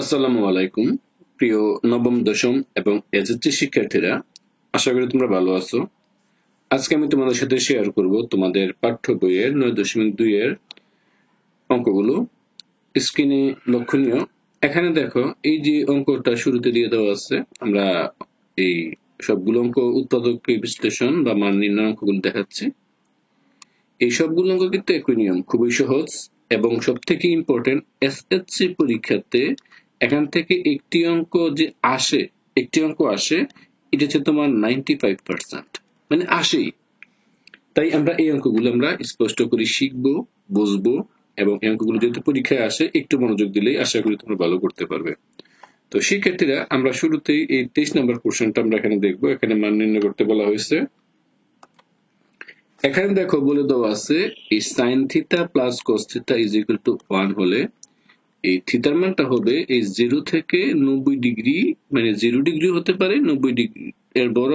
আসসালামু আলাইকুম প্রিয় নবম দশম এবং এসএসসি শিক্ষার্থীরা, আশা করি তোমরা ভালো আছো। আজকে আমি তোমাদের সাথে শেয়ার করব তোমাদের পাঠ্য বইয়ের 9.2 এর অঙ্কগুলো। স্ক্রিনে লক্ষণীয়, এখানে দেখো এই যে অঙ্কটা শুরুতে দিয়ে দেওয়া আছে, আমরা এই সবগুলো অঙ্ক উৎপাদক বিশ্লেষণ বা মান নির্ণয় অঙ্কগুলো দেখাচ্ছি। এই সবগুলো অঙ্ক কিন্তু একই নিয়ম, খুবই সহজ এবং সব থেকে ইম্পর্টেন্ট এসএসসি পরীক্ষাতে এখান থেকে একটি অঙ্ক আসে, এটা হচ্ছে তোমার 95%, মানে আসেই। তাই আমরা এই অঙ্কগুলো আমরা স্পষ্ট করে শিখবো, বুঝবো এবং এই অঙ্কগুলো যেহেতু পরীক্ষায় আসে একটু মনোযোগ দিলেই আশা করি তোমরা ভালো করতে পারবে। তো শিক্ষার্থীরা, আমরা শুরুতেই এই 23 নম্বর কোশ্চেনটা আমরা এখানে দেখবো। এখানে মান নির্ণয় করতে বলা হয়েছে। এখানে দেখো বলে দেওয়া আছে এই sin theta plus cos theta is equal two 1 হলে এই থিটার মানটা হবে এই 0 থেকে 90 ডিগ্রি, মানে 0 ডিগ্রি হতে পারে, 90 ডিগ্রি এর বড়,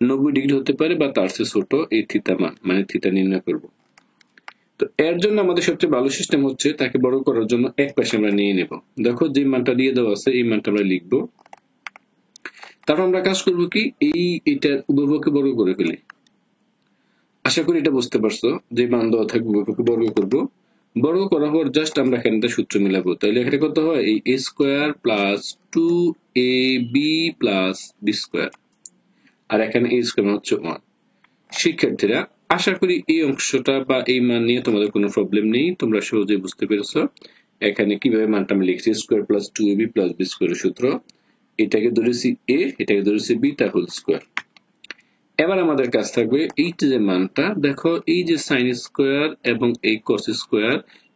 90 ডিগ্রি হতে পারে বা তার চেয়ে ছোট এই থিটা মান, মানে থিটা নির্ণয় করব। তো এর জন্য আমাদের সবচেয়ে ভালো সিস্টেম হচ্ছে তাকে বড় করার জন্য এক পাশে আমরা নিয়ে নেব। দেখো যে মানটা দিয়ে দেওয়া আছে এই মানটা আমরা লিখব। তারপর আমরা কাজ করব কি, এটার উভয়পক্ষে বর্গ করে ফেলি। আশা করি এটা বুঝতে পারছো। যে মান দেওয়া থাকবে উভয়পক্ষে বর্গ করব। বর্গ করার পর জাস্ট আমরা এখানে সূত্র মিলাবো। তাহলে এখানে কত হয়, এই a square plus 2ab plus b square, আর এখানে a স্কয়ার হচ্ছে 1। শিক্ষার্থীরা, আশা করি এই অংশটা বা এই মান নিয়ে তোমাদের কোনো প্রবলেম নেই, তোমরা সহজেই বুঝতে পেরেছো। এখানে কিভাবে মানটা আমি লিখছি, square plus 2ab plus b স্কয়ারের সূত্র। এটাকে ধরেছি a, এটাকে ধরেছি b, তার হোল স্কয়ার। এবার আমাদের কাজ থাকবে এই যে মানটা, দেখো এই যে সাইন স্কয়ার এবং এই কস স্কয়ার,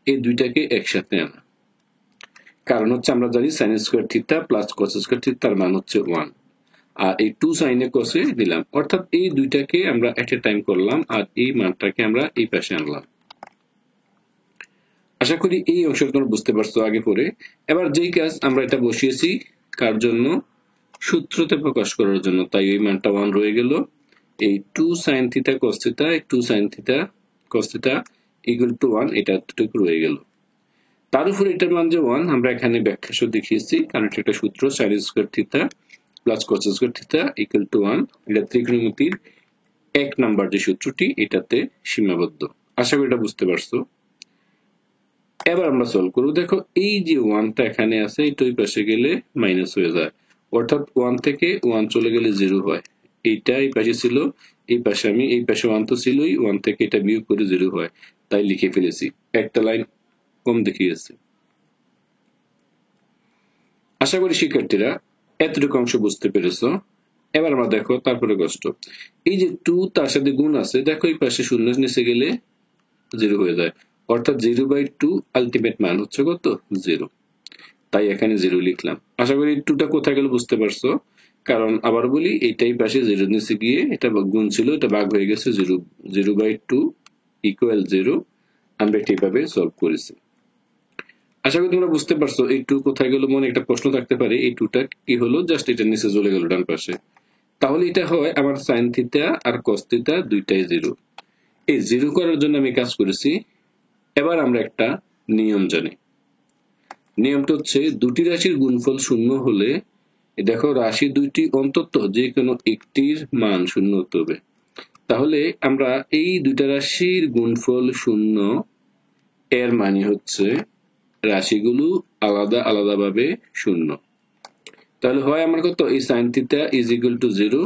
এই দুইটাকে একসাথে আনা। কারণ হচ্ছে আমরা জানি sine square theta plus cos square থিটার মান হচ্ছে 1, আর এই 2 সাইনে কসে দিলাম, অর্থাৎ এই দুইটাকে আমরা এট এ টাইম করলাম আর এই মানটাকে আমরা এই পাশে আনলাম। আশা করি এই অংশটা তোমরা বুঝতে পারছো আগে পরে। এবার যেই কাজ, আমরা এটা বসিয়েছি কার জন্য, সূত্রতে প্রকাশ করার জন্য, তাই এই মানটা 1 রয়ে গেল। এই 2 sin theta cos theta, 2 sin theta cos theta equal to 1, এটা এতটুকু রয়ে গেল। তার উপর এটার মান যে 1, আমরা এখানে ব্যাখ্যা সহ দেখিয়েছি, কারণ এটা একটা সূত্র, sin square theta plus cos square theta equal to 1। এটা ত্রিকোণমিতির 1 নাম্বার যে সূত্রটি, এটাতে সীমাবদ্ধ। আশা করি এটা বুঝতে পারছো। এবার আমরা সলভ করব। দেখো এই যে 1টা এখানে আছে, এটা ওই পাশে গেলে মাইনাস হয়ে যায়, অর্থাৎ 1 থেকে 1 চলে গেলে 0 হয়। এইটা এই পাশে ছিল, এই পাশে আমি, এই পাশে 1 তো ছিলই, 1 থেকে এটা বিয়োগ করে 0 হয়, তাই লিখে ফেলেছি। একটা লাইন কম দেখিয়েছে। আশা করি শিক্ষার্থীরা এতটুকু অংশ বুঝতে পেরেছো। এবার আমরা দেখো তারপরে কষ্ট, এই যে 2 তার সাথে গুণ আছে, দেখো এই পাশে শূন্য নিচে গেলে 0 হয়ে যায়, অর্থাৎ 0/2 আলটিমেট মান হচ্ছে কত, 0। তাই এখানে 0 লিখলাম। আশা করি 2টা কোথায় গেল বুঝতে পারছো। কারণ আবার বলি, এইটাই পাশে 0 নিচে গিয়ে এটা গুণ ছিল, এটা ভাগ হয়ে গেছে, 0/2 ইকুয়াল 0। আমরা এটা এইভাবে সলভ করেছি। আশা করি তোমরা বুঝতে পারছো এই 2 কোথায় গেল। মনে একটা প্রশ্ন থাকতে পারে, এই 2টা কি হলো, জাস্ট এটা নিচে চলে গেল ডান পাশে। তাহলে এটা হয় আমার সাইন থিটা আর কস থিটা দুইটাই 0। এই 0 করার জন্য আমি কাজ করেছি। এবার আমরা একটা নিয়ম জানি। নিয়মটা হচ্ছে দুটি রাশির গুণফল 0 হলে, দেখো রাশি দুইটি অন্তত যে কোনো একটির মান 0 হতে হবে। তাহলে আমরা এই দুইটা রাশির গুণফল 0 এর মানে হচ্ছে রাশিগুলো আলাদা আলাদা ভাবে 0। তাহলে হয় আমার কত, এই sine theta is equal two 0।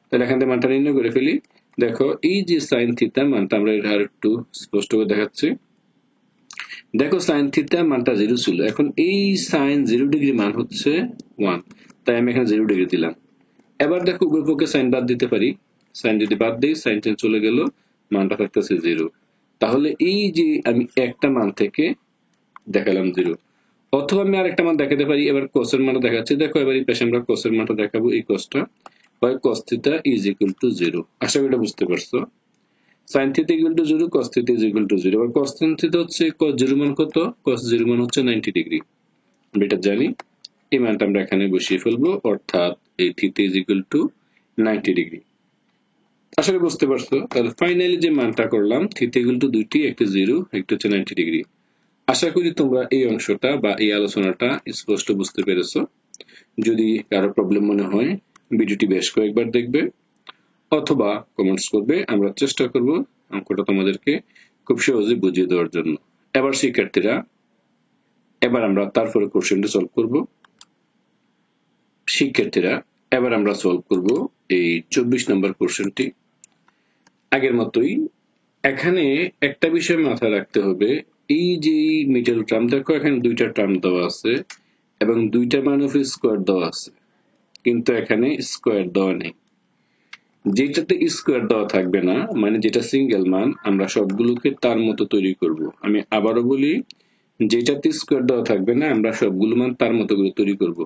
তাহলে এখান থেকে মানটা নির্ণয় করে ফেলি। দেখো এই যে সাইন থিটা মানটা, আমরা এটা আর একটু স্পষ্ট করে দেখাচ্ছি। দেখো সাইন থিটা মানটা 0 ছিল, এখন এই সাইন 0 ডিগ্রি মান হচ্ছে 1, তাই আমি এখানে 0 ডিগ্রি দিলাম। এবার দেখো উভয়পক্ষে সাইন বাদ দিতে পারি, সাইন যদি বাদ দিই সাইন চেঞ্জ চলে গেল, মানটা থাকতেছে 0। তাহলে এই যে আমি একটা মান থেকে দেখালাম 0, অথবা আমি আরেকটা মান দেখাতে পারি। এবার কসের মানটা দেখাচ্ছি, দেখো এবার এই পাশে আমরা কসের মানটা দেখাবো, এই কসটা হয় cos theta is equal two 0। আশা করি এটা বুঝতে পারছো। sin theta equal to 0, cos theta is equal two 0। এবার cos থিটা হচ্ছে cos 0 মান কত, cos 0 মান হচ্ছে 90 ডিগ্রি, আমরা এটা জানি। এই মানটা আমরা এখানে বসিয়ে ফেলবো, অর্থাৎ এই theta is equal to 90 degree. আশা করি বুঝতে পারছো। তাহলে ফাইনালি যে মানটা করলাম, থিটা ইকুয়াল টু দুইটি, একটা 0, একটা হচ্ছে 90 ডিগ্রি। আশা করি তোমরা এই অংশটা বা এই আলোচনাটা স্পষ্ট বুঝতে পেরেছো। যদি কারো প্রবলেম মনে হয় ভিডিওটি বেশ কয়েকবার দেখবে অথবা কমেন্টস করবে, আমরা চেষ্টা করব অঙ্কটা তোমাদেরকে খুব সহজে বুঝিয়ে দেওয়ার জন্য। এবার শিক্ষার্থীরা, এবার আমরা তারপরে কোশ্চেনটা সলভ করব। শিক্ষার্থীরা, এবার আমরা সলভ করব এই 24 নম্বর কোশ্চেনটি। আগের মতোই এখানে একটা বিষয় মাথায় রাখতে হবে, এই যে মিডল টার্ম, দেখো এখানে দুইটা টার্ম দেওয়া আছে এবং দুইটা মান অফ স্কোয়ার দেওয়া আছে, কিন্তু এখানে স্কোয়ার দেওয়া নেই। যেটাতে স্কোয়ার দেওয়া থাকবে না, মানে যেটা সিঙ্গেল মান, আমরা সবগুলোকে তার মতো তৈরি করব। আমি আবারও বলি, যেটাতে স্কোয়ার দেওয়া থাকবে না আমরা সবগুলো মান তার মতো করে তৈরি করব।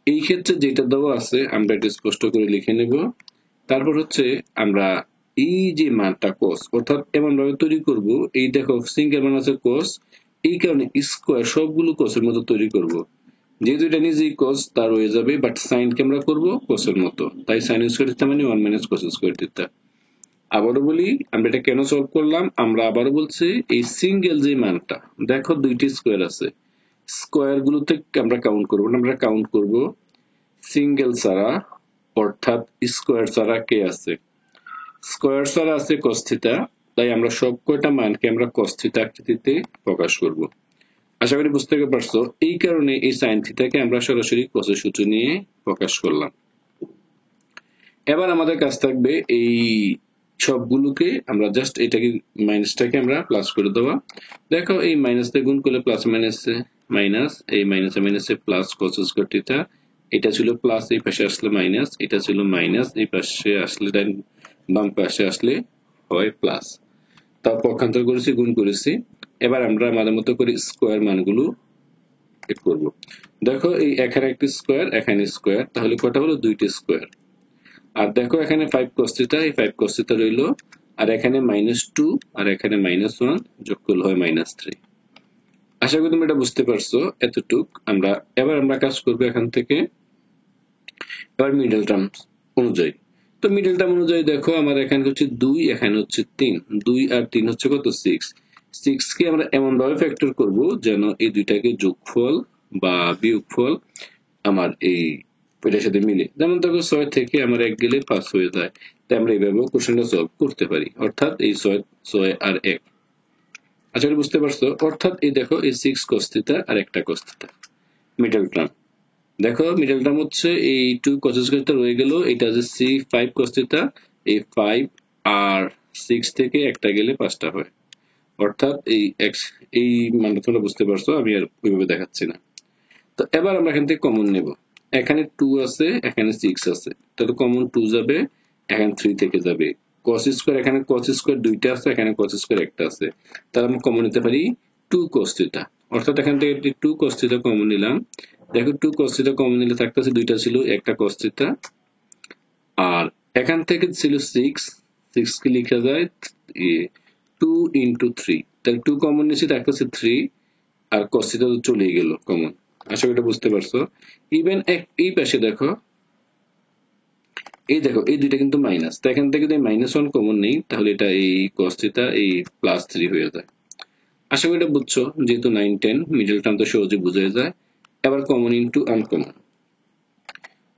এই ক্ষেত্রে যেটা দেওয়া আছে আমরা এটা স্পষ্ট করে লিখে নেব। তারপর হচ্ছে আমরা এই যে মানটা cos, অর্থাৎ এমন ভাবে তৈরি করব, এই দেখো সিঙ্গেল মান আছে cos, এই কারণে স্কোয়ার সবগুলো cos এর মতো তৈরি করব। যেহেতু এটা নিজেই cos, তার হয়ে যাবে, বাট সাইন কে আমরা করবো cos এর মতো, তাই sin স্কয়ার থিটা মানে 1 - cos স্কয়ার থিটা। আবারও বলি, আমরা এটা কেন সলভ করলাম, আমরা আবারও বলছি এই সিঙ্গেল যে মানটা, দেখো দুইটি স্কোয়ার আছে, স্কোয়ার গুলোতে আমরা কাউন্ট করবো না, আমরা কাউন্ট করব সিঙ্গেল ছাড়া, অর্থাৎ স্কোয়ার ছাড়া কে আছে, স্কোয়ার ছাড়া আছে cos থিটা, তাই আমরা সব কয়টা মানকে আমরা cos থিটা আকৃতিতে প্রকাশ করব। আশা করি বুঝতে পারছো। এই কারণে এই সাইন থিটাকে আমরা সরাসরি cos এর সূত্র নিয়ে প্রকাশ করলাম। এবার আমাদের কাজ থাকবে এই সবগুলোকে আমরা জাস্ট এটাকে মাইনাসটাকে আমরা প্লাস করে দেওয়া। দেখো এই মাইনাস দিয়ে গুণ করলে প্লাস মাইনাসে মাইনাস, এই মাইনাসে মাইনাসে প্লাস cos স্কয়ার থিটা, এটা ছিল প্লাস, এই পাশে আসলে মাইনাস, এটা ছিল মাইনাস, এই পাশে আসলে বাম পাশে আসলে হয় প্লাস। তাও পক্ষান্তর করেছি, গুণ করেছি। এবার আমরা আমাদের মতো করে স্কোয়ার মানগুলো করব। দেখো এই এখানে একটি স্কোয়ার, এখানে স্কোয়ার, তাহলে কটা হলো, দুইটি স্কোয়ার। আর দেখো এখানে 5 cos থিটা, এই 5 cos থিটা রইলো, আর এখানে -2 আর এখানে -1 যোগ করলে হয় -3। আশা করি তুমি এটা বুঝতে পারছো এতটুক। এবার আমরা কাজ করবো এখান থেকে এবার মিডল টার্ম অনুযায়ী। তো মিডল টার্ম অনুযায়ী দেখো আমার এখানে হচ্ছে 2, এখানে হচ্ছে 3, 2 আর 3 হচ্ছে কত, 6। 6 কে আমরা এমন ভাবে ফ্যাক্টর করব যেন এই দুইটাকে যোগফল বা বিয়োগফল আমার এই এটার সাথে মিলে। যেমন দেখো 6 থেকে আমার 1 গেলে 5 হয়ে যায়, তাই আমরা এইভাবে কোশ্চেনটা সলভ করতে পারি, অর্থাৎ এই 6 আর 1। আশা করি বুঝতে পারছো। অর্থাৎ এই দেখো এই 6 cos থিটা আর একটা cos থিটা মিডল টার্ম। দেখো মিডল টার্ম হচ্ছে এই 2 cos স্কয়ার থিটা রয়ে গেল, এটা হচ্ছে 5 cos থিটা, এই 5 আর 6 থেকে একটা গেলে 5টা হয়, অর্থাৎ এই মানটা তোমরা বুঝতে পারছো, আমি আর ওইভাবে দেখাচ্ছি না। তো এবার আমরা এখান থেকে কমন নেব, এখানে 2 আছে, এখানে 6 আছে, তাহলে কমন 2 যাবে, এখানে 3 থেকে যাবে। cos স্কয়ার, এখানে cos স্কয়ার দুইটা আছে, এখানে cos স্কয়ার একটা আছে, তাহলে আমরা কমন নিতে পারি 2 cos থিটা, অর্থাৎ এখান থেকে 2 cos থিটা কমন নিলাম। দেখো 2 cos থিটা কমন নিলে থাকতেছে, দুইটা ছিল, একটা cos থিটা, আর এখান থেকে ছিল 6 কে লেখা যায় 2 × 3, তাহলে 2 কমন নিয়েছি, থাকতেছে 3, আর cos থিটা তো চলেই গেল কমন। আশা করি এটা বুঝতে পারছো। ইভেন এই পাশে দেখো, এই দেখো এই দুইটা কিন্তু মাইনাস, তো এখান থেকে যদি -1 কমন নেই, তাহলে এটা এই cos থিটা এই +3 হয়ে যায়। আশা করি এটা বুঝছো, যেহেতু 9, 10 মিডল টার্ম তো সহজে বোঝা যায়। এবার কমন ইনটু আনকমন,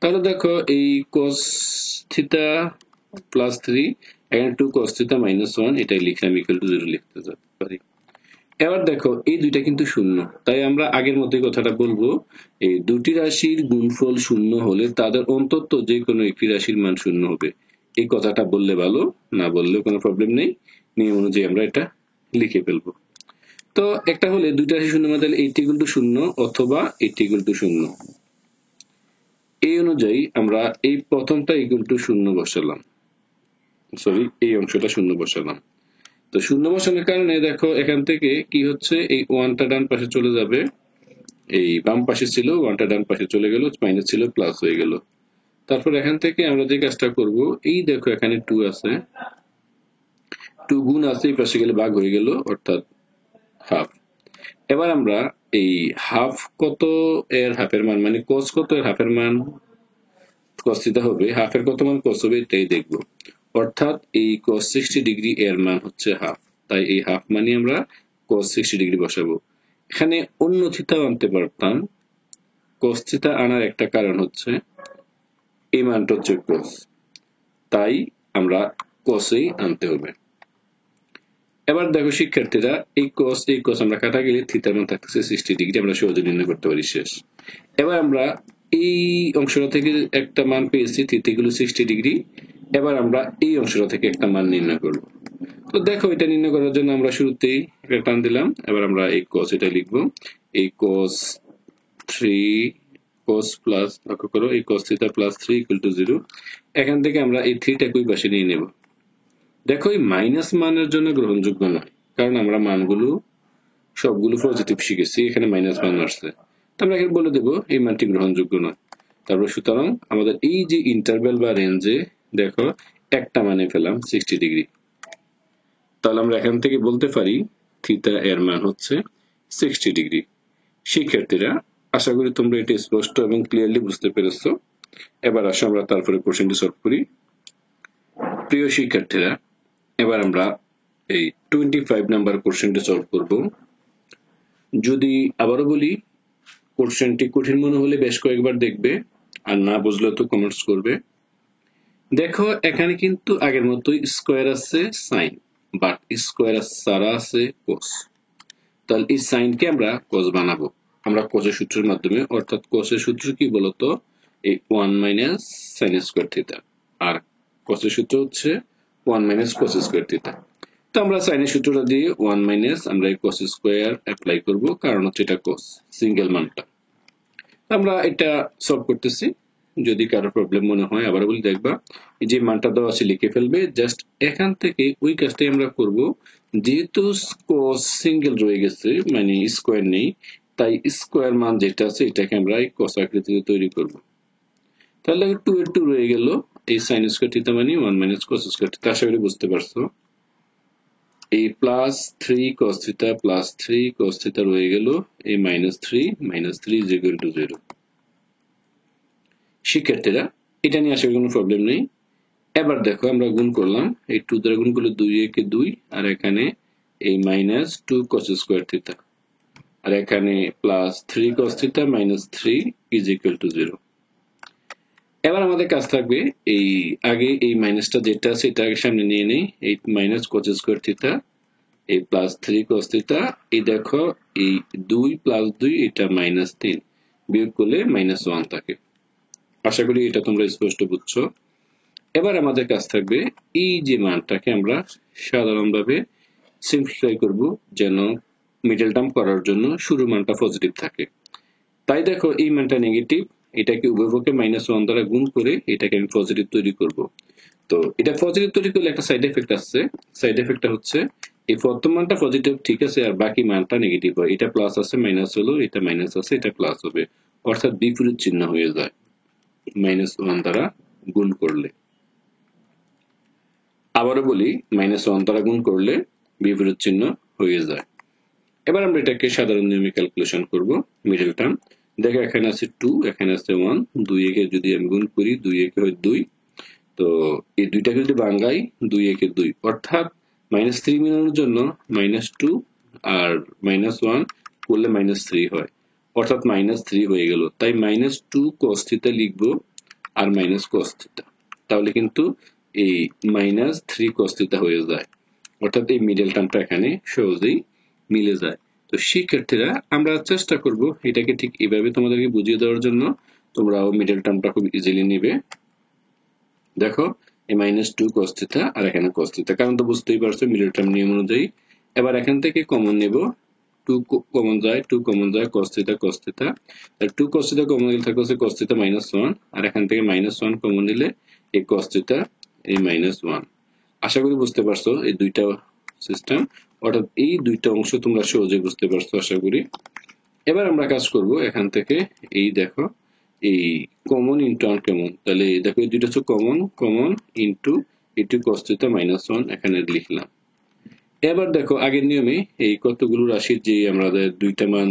তাহলে দেখো এই cos থিটা +3, এখানে 2 cos থিটা -1, এটাই লিখলাম ইকুয়াল টু 0 লিখতে পারি। এবার দেখো এই দুইটা কিন্তু শূন্য, তাই আমরা আগের মতোই কথাটা বলবো, এই দুটি রাশির গুণফল শূন্য হলে তাদের অন্তত যে কোনো একটি রাশির মান শূন্য হবে। এই কথাটা বললে ভালো, না বললেও কোনো প্রবলেম নেই, নিয়ম অনুযায়ী আমরা এটা লিখে ফেলবো। তো একটা হলে দুইটা রাশি শূন্য মানে তাহলে 8 = 0 অথবা 8 = 0। এই অনুযায়ী আমরা এই প্রথমটা =0 বসালাম, সরি এই অংশটা 0 বসালাম। তো 0 বসানোর কারণে দেখো এখান থেকে কি হচ্ছে, এই 1টা ডান পাশে চলে যাবে, এই বাম পাশে ছিল 1টা ডান পাশে চলে গেল, মাইনাস ছিল প্লাস হয়ে গেল। তারপর এখান থেকে আমরা যে কাজটা করব, এই দেখো এখানে 2 আছে, 2 গুণ আছে, এই পাশে গেলে ভাগ হয়ে গেল, অর্থাৎ হাফ। এবার আমরা এই হাফ কত এর হাফের মান, মানে cos কত এর হাফের মান cos থিটা হবে, হাফের কত মান cos হবে এটাই দেখব। অর্থাৎ এই cos 60 ডিগ্রি এর মান হচ্ছে হাফ, তাই এই হাফ মানে আমরা cos 60 ডিগ্রি বসাবো। এখানে অন্য থিতাও আনতে পারতাম। cos থিতা আনার একটা কারণ হচ্ছে এই মানটা হচ্ছে cos, তাই আমরা cos-ই আনতে হবে। এবার দেখো শিক্ষার্থীরা, এই cos আমরা কাটা গেলে থিতার মান থাকতেছে 60 ডিগ্রি, আমরা সহজে নির্ণয় করতে পারি। শেষ। এবার আমরা এই অংশটা থেকে একটা মান পেয়েছি, থিতা গুলো 60 ডিগ্রি। এবার আমরা এই অংশটা থেকে একটা মান নির্ণয় করব। তো দেখো, এটা নির্ণয় করার জন্য আমরা শুরুতেই একটা টান দিলাম। এবার আমরা এই cos এটা লিখবো, এই cos 3 cos প্লাস, লক্ষ্য করো এই cos theta plus 3 equal to 0। এখান থেকে আমরা এই 3 টাকে ওই পাশে নিয়ে নেব। দেখো, এই মাইনাস মানের জন্য গ্রহণযোগ্য নয়, কারণ আমরা মানগুলো সবগুলো পজিটিভ শিখেছি, এখানে মাইনাস মান আসছে। তো আমরা এখানে বলে দেবো এই মানটি গ্রহণযোগ্য নয়। তারপর সুতরাং আমাদের এই যে ইন্টারভ্যাল বা রেঞ্জে দেখো একটা মানে পেলাম 60 ডিগ্রি। তাহলে আমরা এখান থেকে বলতে পারি থিতা এর মান হচ্ছে 60 ডিগ্রি। শিক্ষার্থীরা, আশা করি তোমরা এটি স্পষ্ট এবং ক্লিয়ারলি বুঝতে পেরেছো। এবার আসো আমরা তারপরে কোশ্চেনটি সলভ করি। প্রিয় শিক্ষার্থীরা, এবার আমরা এই 25 নাম্বার কোশ্চেনটি সলভ করব। যদি আবারও বলি, কোশ্চেনটি কঠিন মনে হলে বেশ কয়েকবার দেখবে, আর না বুঝলে তো কমেন্টস করবে। দেখো, এখানে কিন্তু আগের মতোই স্কোয়ার আছে সাইন, বাট স্কোয়ার ছাড়া আছে কোস। তাহলে এই সাইনকে আমরা কোস বানাবো আমরা কোসের সূত্রের মাধ্যমে। অর্থাৎ কোসের সূত্র কি বলতো, এই 1 মাইনাস সাইন স্কোয়ার থিতা, আর কোসের সূত্র হচ্ছে 1 মাইনাস কোস স্কোয়ার থিতা। তো আমরা সাইনের সূত্রটা দিয়ে 1 মাইনাস আমরা এই কোস স্কোয়ার অ্যাপ্লাই করব, কারণ হচ্ছে এটা কোস সিঙ্গেল মানটা। আমরা এটা সলভ করতেছি। যদি কারো প্রবলেম মনে হয় আবার বলি, দেখবা এই যে মানটা দেওয়া আছে লিখে ফেলবে। জাস্ট এখান থেকে ওই কাজটাই আমরা করব। যেহেতু কোস সিঙ্গেল রয়ে গেছে, মানে স্কোয়ার নেই, তাই স্কোয়ার মান যেটা আছে এটাকে আমরা এই কোস আকৃতিতে তৈরি করব। তাহলে 2 এর 2 রয়ে গেল, এই সাইন স্কোয়ার থিটা মানে 1 মাইনাস কোস স্কোয়ার থিটা। আশা করি বুঝতে পারছো। এই plus 3 cos theta plus 3 cos theta রয়ে গেল, এই মাইনাস 3 ইজ ইকুয়াল টু 0। শিক্ষার্থীরা, এটা নিয়ে আসার কোনো প্রবলেম নেই। এবার দেখো, আমরা গুণ করলাম, এই 2 দ্বারা গুণ করলে 2 একে 2, আর এখানে এই মাইনাস 2 cos স্কোয়ার থিটা, আর এখানে plus 3 cos theta minus 3 is equal two 0। এবার আমাদের কাজ থাকবে এই আগে এই মাইনাসটা যেটা আছে এটা আগে সামনে নিয়ে নেই, এই মাইনাস cos স্কোয়ার থিটা, এই প্লাস 3 cos থিটা, এই দেখো এই 2 প্লাস 2 এটা মাইনাস 3, বিয়োগ করলে মাইনাস 1 থাকে। আশা করি এটা তোমরা স্পষ্ট বুঝছো। এবার আমাদের কাজ থাকবে এই যে মানটাকে আমরা সাধারণভাবে সিম্পলিফাই করব, যেন মিডল টার্ম করার জন্য শুরু মানটা পজিটিভ থাকে। তাই দেখো, এই মানটা নেগেটিভ, এটাকে উভয়পক্ষে -1 দ্বারা গুণ করে এটাকে আমি পজিটিভ তৈরি করব। তো এটা পজিটিভ তৈরি করলে একটা সাইড এফেক্ট আসছে। সাইড এফেক্টটা হচ্ছে এই প্রথম মানটা পজিটিভ ঠিক আছে, আর বাকি মানটা নেগেটিভ হয়। এটা প্লাস আছে মাইনাস হলো, এটা মাইনাস আছে এটা প্লাস হবে, অর্থাৎ বিপরীত চিহ্ন হয়ে যায় -1 দ্বারা গুণ করলে। আবারও বলি, -1 দ্বারা গুণ করলে বিপরীত চিহ্ন হয়ে যায়। এবার আমরা এটাকে সাধারণ নিয়মে ক্যালকুলেশন করব। মিডল টার্ম দেখো, এখানে আছে 2, এখানে আছে 1, 2 একে যদি আমি গুণ করি 2 একে হয় 2, তো এই দুইটাকে যদি ভাঙাই 2 একে 2, অর্থাৎ -3 মেলানোর জন্য -2 আর -1 করলে -3 হয়, অর্থাৎ -3 হয়ে গেল। তাই -2 cos থিটা লিখবো আর মাইনাস cos থিটা, তাহলে কিন্তু এই -3 cos থিটা হয়ে যায়, অর্থাৎ এই মিডল টার্মটা এখানে সহজেই মিলে যায়। তো শিক্ষার্থীরা, আমরা চেষ্টা করব এটাকে ঠিক এইভাবে তোমাদেরকে বুঝিয়ে দেওয়ার জন্য। তোমরাও মিডল টার্মটা খুব ইজিলি নিবে। দেখো, এই -2 cos থিটা আর এখানে cos থিটা, কারণ তো বুঝতেই পারছো মিডল টার্ম নিয়ম অনুযায়ী। এবার এখান থেকে কমন নেব, 2 কমন যায়, 2 কমন যায়, cos থিটা cos থিটা, আর 2 cos থিটা কমন গেলে থাকে হচ্ছে cos থিটা -1, আর এখান থেকে -1 কমন নিলে এই cos থিটা এই -1। আশা করি বুঝতে পারছো এই দুইটা সিস্টেম, অর্থাৎ এই দুইটা অংশ তোমরা সহজে বুঝতে পারছো আশা করি। এবার আমরা কাজ করব এখান থেকে, এই দেখো এই কমন ইনটু আনকমন, তাহলে দেখো এই দুইটা হচ্ছে common into into cos theta -1 এখানে লিখলাম। এবার দেখো, আগের নিয়মে এই কতগুলো রাশির যে আমাদের দুইটা মান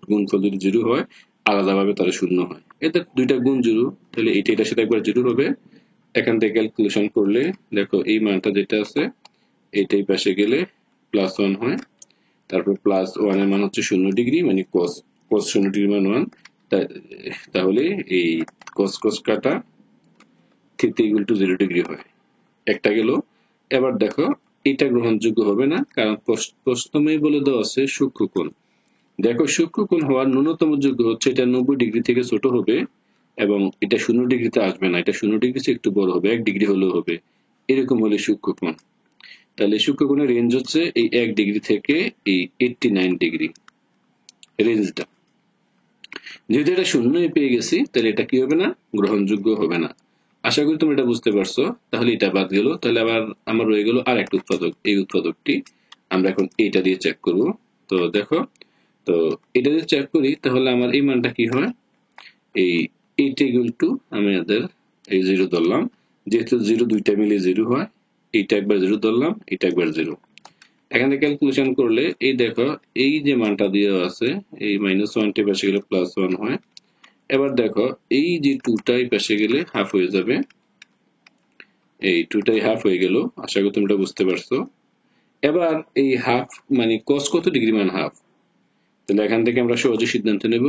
গুণফল যদি 0 হয়, আলাদাভাবে তারা 0 হয়। এটা দুইটা গুণ 0, তাহলে এটার সাথে একবার 0 হবে। এখান থেকে ক্যালকুলেশন করলে দেখো এই মানটা যেটা আছে এটাই পাশে গেলে +1 হয়, তারপর প্লাস 1 এর মান হচ্ছে 0 ডিগ্রি, মানে cos 0 ডিগ্রি মান 1। তাহলে এই cos কাটা থিটা ইকুয়াল টু 0 ডিগ্রি হয়। একটা গেল। এবার দেখো এটা গ্রহণযোগ্য হবে না, কারণ প্রশ্নমেই বলে দেওয়া আছে সূক্ষ্মকোণ। দেখো সূক্ষ্মকোণ হওয়ার ন্যূনতম যোগ্য হচ্ছে এটা 90 ডিগ্রি থেকে ছোট হবে, এবং এটা 0 ডিগ্রিতে আসবে না, এটা 0 ডিগ্রি চেয়ে একটু বড় হবে, 1 ডিগ্রি হলেও হবে। এরকম হলে সূক্ষ্মকোণ। তাহলে সূক্ষ্মকোণের রেঞ্জ হচ্ছে এই 1 ডিগ্রি থেকে এই 89 ডিগ্রি রেঞ্জটা। যেহেতু এটা 0 পেয়ে গেছি, তাহলে এটা কি হবে না, গ্রহণযোগ্য হবে না। আশা করি তোমরা এটা বুঝতে পারছো। তাহলে এটা বাদ গেল। তাহলে আবার আমার রয়ে গেল আর একটা উৎপাদক। এই উৎপাদকটি আমরা এখন এইটা দিয়ে চেক করব। তো দেখো, তো এটা যদি চেক করি তাহলে আমার এই মানটা কি হয়, এই 8 ইকুয়াল টু আমাদের এই 0 ধরলাম, যেহেতু 0 দুইটা মিলে 0 হয়, এইটা একবার 0 ধরলাম, এটা একবার 0। এখান থেকে ক্যালকুলেশন করলে এই দেখো এই যে মানটা দেওয়া আছে, এই -1 টি পাশে গেলে +1 হয়। এবার দেখো এই যে 2টা এই পাশে গেলে হাফ হয়ে যাবে, এই 2টাই হাফ হয়ে গেল। আশা করি তোমরা বুঝতে পারছো। এবার এই হাফ মানে cos কত ডিগ্রি মান হাফ, তাহলে এখান থেকে আমরা সহজে সিদ্ধান্ত নেব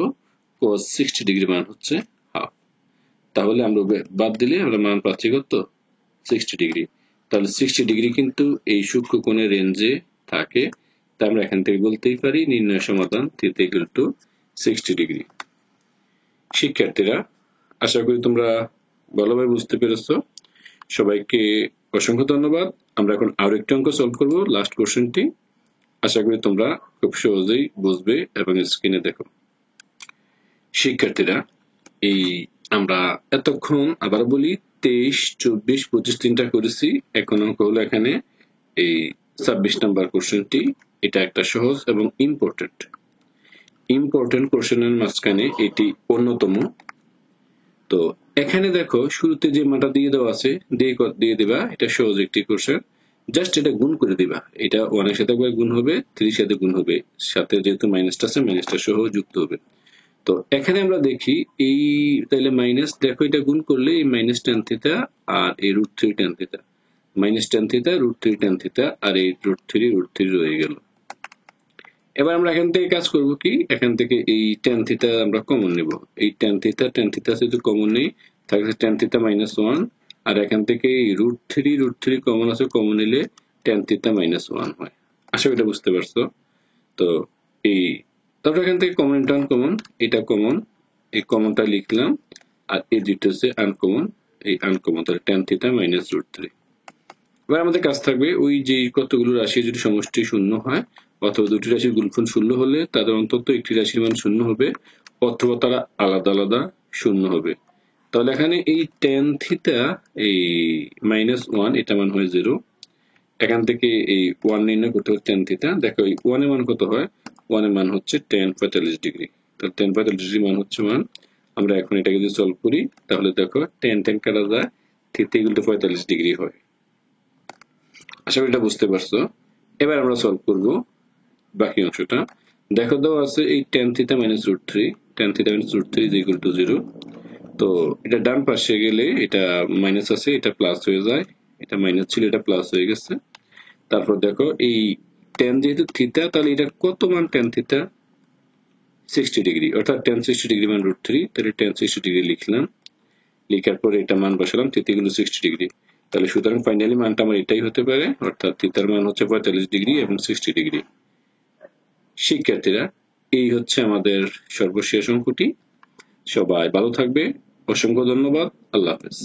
cos 60 ডিগ্রি মান হচ্ছে হাফ। তাহলে আমরা বাদ দিলে আমরা মান পাচ্ছি কত, 60 ডিগ্রি। তাহলে 60 ডিগ্রি কিন্তু এই সূক্ষ্মকোণের রেঞ্জে থাকে। তা আমরা এখান থেকে বলতেই পারি নির্ণয় সমাধান থিটা ইকুয়াল টু 60 ডিগ্রি। শিক্ষার্থীরা, আশা করি তোমরা ভালোভাবে বুঝতে পেরেছো। সবাইকে অসংখ্য ধন্যবাদ। আমরা এখন আরো একটি অঙ্ক সলভ করব, লাস্ট কোশ্চেনটি। আশা করি তোমরা খুব সহজেই বুঝবে এবং স্ক্রিনে দেখো। শিক্ষার্থীরা, এই আমরা এতক্ষণ আবার বলি 23, 24, 25 তিনটা করেছি। এখন অঙ্ক হলো এখানে এই 26 নাম্বার কোশ্চেনটি। এটা একটা সহজ এবং ইম্পর্টেন্ট কোশ্চেনের মাঝখানে এটি অন্যতম। তো এখানে দেখো শুরুতে যে মানটা দিয়ে দেওয়া আছে দিয়ে দিবা, এটা সহজ একটি কোশ্চেন। জাস্ট এটা গুণ করে দিবা, এটা 1 এর সাথে একবার গুণ হবে, 3 এর সাথে গুণ হবে, সাথে যেহেতু মাইনাসটা আছে মাইনাসটা সহ যুক্ত হবে। তো এখানে আমরা দেখি এই তাহলে মাইনাস, দেখো এটা গুণ করলে এই -tan থিটা আর এই √3 tan theta, -tan theta √3 tan theta, আর এই √3 রয়ে গেল। এবার আমরা এখান থেকে কাজ করব কি, এখান থেকে এই tan থিটা আমরা কমন নেব। এই tan থিটা যদি কমন নেই, তাহলে tan থিটা -1, আর এখান থেকে এই √3 কমন আছে, কমন নিলে tan থিটা -1 হয়। আশা করি এটা বুঝতে পারছো। তো এই তারপর এখান থেকে কমন ইন্টার্ন কমন, এটা কমন, এই কমনটা লিখলাম, আর এই দুটো হচ্ছে আনকমন, এই আনকমন, তাহলে tan থিটা -√3। এবার আমাদের কাজ থাকবে ওই যে কতগুলো রাশি যদি সমষ্টি 0 হয়, অথবা দুটি রাশির গুণফল 0 হলে তাদের অন্তত একটি রাশির মান 0 হবে, অথবা তারা আলাদা আলাদা 0 হবে। তাহলে এখানে এই tan থিটা এই -1, এটা মান হয় 0। এখান থেকে এই 1 নির্ণয় করতে হবে tan থিটা। দেখো এই 1 এর মান কত হয়, 1 এর মান হচ্ছে tan 45 ডিগ্রি। তাহলে tan 45 ডিগ্রি মান হচ্ছে 1। আমরা এখন এটাকে যদি সলভ করি তাহলে দেখো tan কাটা যায়, থিটা ইকুয়াল টু 45 ডিগ্রি হয়। আশা করি এটা বুঝতে পারছো। এবার আমরা সলভ করব বাকি অংশটা। দেখো দেওয়া আছে এই tan theta -√3 is equal two 0। তো এটা ডান পাশে গেলে এটা মাইনাস আছে, এটা প্লাস হয়ে যায়, এটা মাইনাস ছিল এটা প্লাস হয়ে গেছে। তারপর দেখো এই tan যেহেতু থিটা, তাহলে এটা কত মান tan থিটা, 60 ডিগ্রি, অর্থাৎ tan 60 ডিগ্রি মান √3, তাহলে tan 60 ডিগ্রি লিখলাম। লিখার পরে এটা মান বসালাম, থিটা ইকুয়াল টু 60 ডিগ্রি। তাহলে সুতরাং ফাইনালি মানটা আমার এটাই হতে পারে, অর্থাৎ থিটার মান হচ্ছে 45 ডিগ্রি এবং 60 ডিগ্রি। শিক্ষার্থীরা, এই হচ্ছে আমাদের সর্বশেষ অঙ্কটি। সবাই ভালো থাকবে, অসংখ্য ধন্যবাদ, আল্লাহ হাফেজ।